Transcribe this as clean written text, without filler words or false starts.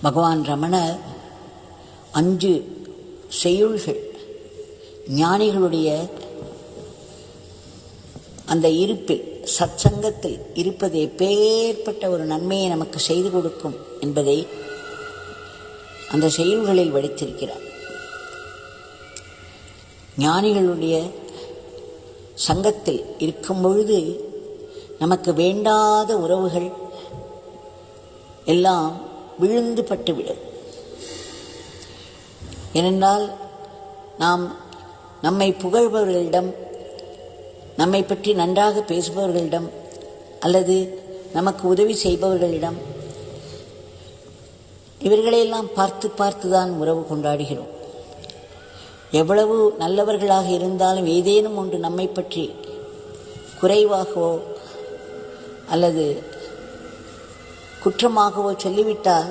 பகவான் ரமணர் 5 செய்யுள்கள் ஞானிகளுடைய அந்த இருப்பில் சத்சங்கத்தில் இருப்பது எப்பேற்பட்ட ஒரு நன்மையை நமக்கு செய்து கொடுக்கும் என்பதை அந்த செய்யுள்களில் வடித்திருக்கிறார். ஞானிகளுடைய சங்கத்தில் இருக்கும் பொழுது நமக்கு வேண்டாத உறவுகள் எல்லாம் விழுந்து பட்டுவிடும். ஏனென்றால் நாம் நம்மை புகழ்பவர்களிடம், நம்மை பற்றி நன்றாக பேசுபவர்களிடம் அல்லது நமக்கு உதவி செய்பவர்களிடம் இவர்களையெல்லாம் பார்த்து பார்த்து தான் உறவு கொண்டாடுகிறோம். எவ்வளவு நல்லவர்களாக இருந்தாலும் ஏதேனும் ஒன்று நம்மை பற்றி குறைவாகவோ அல்லது குற்றமாகவோ சொல்லிவிட்டால்